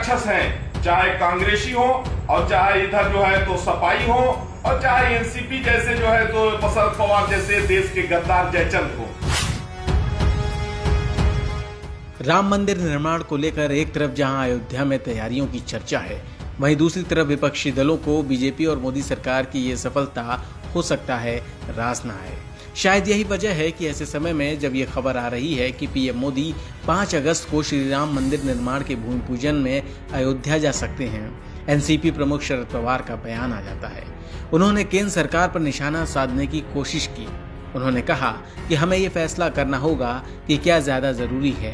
राक्षस हैं, चाहे कांग्रेसी हो और चाहे इधर जो है तो सपाई हो और चाहे एनसीपी जैसे जो है तो शरद पवार जैसे देश के गद्दार जयचंद हो। राम मंदिर निर्माण को लेकर एक तरफ जहां अयोध्या में तैयारियों की चर्चा है, वहीं दूसरी तरफ विपक्षी दलों को बीजेपी और मोदी सरकार की ये सफलता हो सकता है रास न आए। शायद यही वजह है कि ऐसे समय में जब ये खबर आ रही है कि पीएम मोदी 5 अगस्त को श्री राम मंदिर निर्माण के भूमि पूजन में अयोध्या जा सकते हैं, एनसीपी प्रमुख शरद पवार का बयान आ जाता है। उन्होंने केंद्र सरकार पर निशाना साधने की कोशिश की। उन्होंने कहा कि हमें ये फैसला करना होगा कि क्या ज्यादा जरूरी है।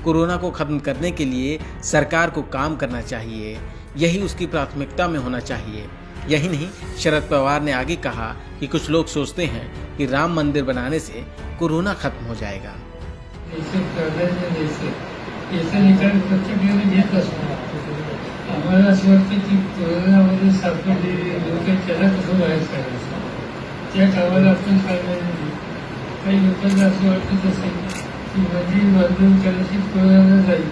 कोरोना को खत्म करने के लिए सरकार को काम करना चाहिए, यही उसकी प्राथमिकता में होना चाहिए। यही नहीं, शरद पवार ने आगे कहा कि कुछ लोग सोचते हैं कि राम मंदिर बनाने से कोरोना खत्म हो जाएगा। आम्हाला असं वाटतं की कोरोनामध्ये सापडलेले लोक त्याला कसं बाहेर काढायचं, त्या कामाला आपण काढणार नाही। काही लोकांना असं वाटत असेल की मंदिर बांधून कदाचित कोरोना जाईल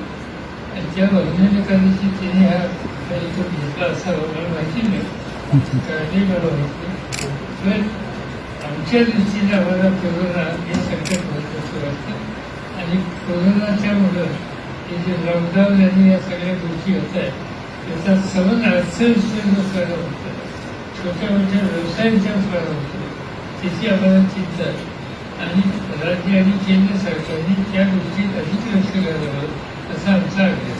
आणि त्या बघण्याने कदाचित त्याने हा काही तो घेतला असावा, मला माहिती नाही, काळजी मला माहिती। पण आमच्या दृष्टीने आम्हाला कोरोना हे संकट महत्त्वाचं वाटतं आणि कोरोनाच्यामुळं हे जे लॉकडाऊन आणि या सगळ्या गोष्टी होत आहेत त्याचा सवन अडचणीचं करणं होतं, छोट्या मोठ्या व्यवसायांच्या करणं होतं, त्याची आम्हाला चिंता आहे आणि राज्य आणि केंद्र सरकारने त्या गोष्टीत अधिक लक्ष घालावं असा आमचा आग्रह।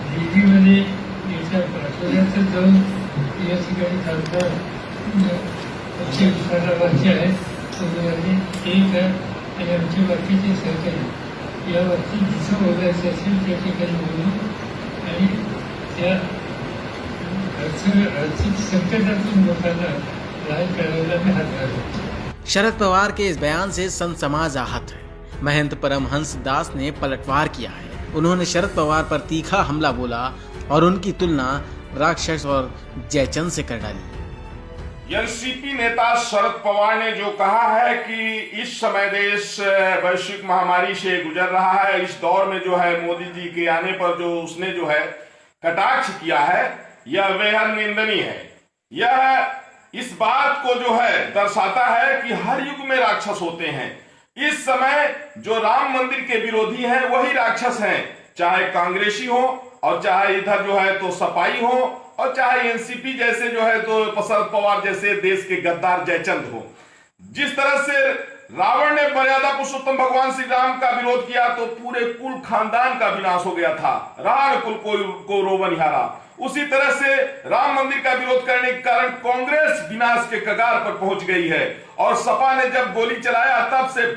दिल्लीमध्ये याच्या आठवड्यातच जाऊन या ठिकाणी खासदार पक्ष विभागाचे आहेत, एक आहे आणि आमचे बाकीचे सहकारी यावरती जिथं बोलायचं असेल त्या ठिकाणी बोलू आणि त्या आर्थिक संकटातून लोकांना बाहेर काढायला मी हात घालू। शरद पवार के इस बयान से संत समाज आहत है। महंत परमहंस दास ने पलटवार किया है। उन्होंने शरद पवार पर तीखा हमला बोला और उनकी तुलना राक्षस और जयचंद से कर डाली। एनसीपी नेता शरद पवार ने जो कहा है कि इस समय देश वैश्विक महामारी से गुजर रहा है, इस दौर में जो है मोदी जी के आने पर जो उसने जो है कटाक्ष किया है, यह बेहद निंदनीय है। यह इस बात को जो है दर्शाता है कि हर युग में राक्षस होते हैं। इस समय जो राम मंदिर के विरोधी हैं वही राक्षस हैं, चाहे कांग्रेसी हो और चाहे इधर जो है तो सपाई हो और चाहे एनसीपी जैसे जो है तो शरद पवार जैसे देश के गद्दार जयचंद हो। जिस तरह से रावण ने मर्यादा पुरुषोत्तम भगवान श्री राम का विरोध किया तो पूरे कुल खानदान का विनाश हो गया था, रावण कुल को रोबनिहारा। उसी तरह से राम मंदिर का विरोध करने के कारण कांग्रेस विनाश के कगार पर पहुंच गई है और सपा ने जब गोली चलाया तब से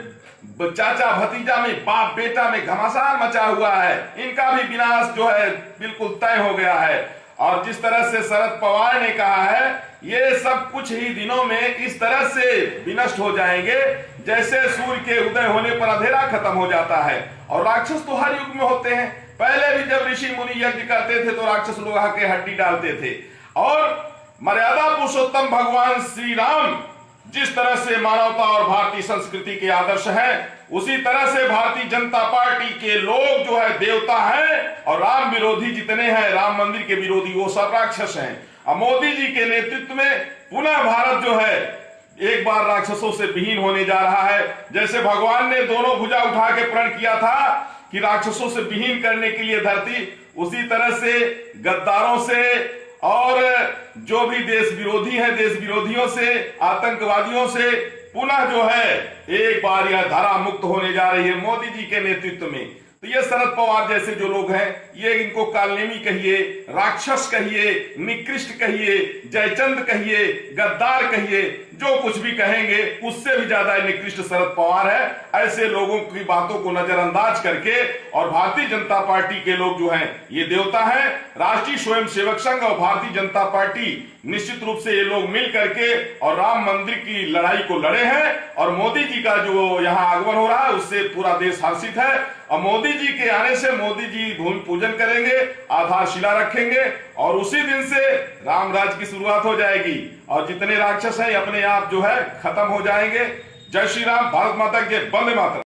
चाचा भतीजा में, बाप बेटा में घमासान मचा हुआ है। इनका भी विनाश जो है बिल्कुल तय हो गया है। और जिस तरह से शरद पवार ने कहा है, ये सब कुछ ही दिनों में इस तरह से विनष्ट हो जाएंगे जैसे सूर्य के उदय होने पर अंधेरा खत्म हो जाता है। और राक्षस तो हर युग में होते हैं। पहले भी जब ऋषि मुनि यज्ञ करते थे तो राक्षस लोग आके हड्डी डालते थे। और मर्यादा पुरुषोत्तम भगवान श्री राम जिस तरह से मानवता और भारतीय संस्कृति के आदर्श हैं, उसी तरह से भारतीय जनता पार्टी के लोग जो है देवता हैं और राम विरोधी जितने हैं, राम मंदिर के विरोधी, वो सब राक्षस हैं। अब मोदी जी के नेतृत्व में पुनः भारत जो है एक बार राक्षसों से विहीन होने जा रहा है। जैसे भगवान ने दोनों भुजा उठा के प्रण किया था कि राक्षसों से विहीन करने के लिए धरती, उसी तरह से गद्दारों से और जो भी देश विरोधी है, देश विरोधियों से, आतंकवादियों से पुनः जो है एक बार यह धरा मुक्त होने जा रही है मोदी जी के नेतृत्व में। तो ये शरद पवार जैसे जो लोग हैं, ये इनको कालनेमी कहिए, राक्षस कहिए, निकृष्ट कहिए, जयचंद कहिए, गद्दार कहिए, जो कुछ भी कहेंगे उससे भी ज्यादा निकृष्ट शरद पवार है। ऐसे लोगों की बातों को नजरअंदाज करके और भारतीय जनता पार्टी के लोग जो हैं ये देवता हैं। राष्ट्रीय स्वयंसेवक संघ और भारतीय जनता पार्टी निश्चित रूप से ये लोग मिल करके और राम मंदिर की लड़ाई को लड़े हैं और मोदी जी का जो यहाँ आगमन हो रहा है उससे पूरा देश हर्षित है। और मोदी जी के आने से मोदी जी भूमि पूजन करेंगे, आधारशिला रखेंगे और उसी दिन से राम राज की शुरुआत हो जाएगी और जितने राक्षस हैं अपने आप जो है खत्म हो जाएंगे। जय श्री राम, भारत माता की जय, वंदे मातरम।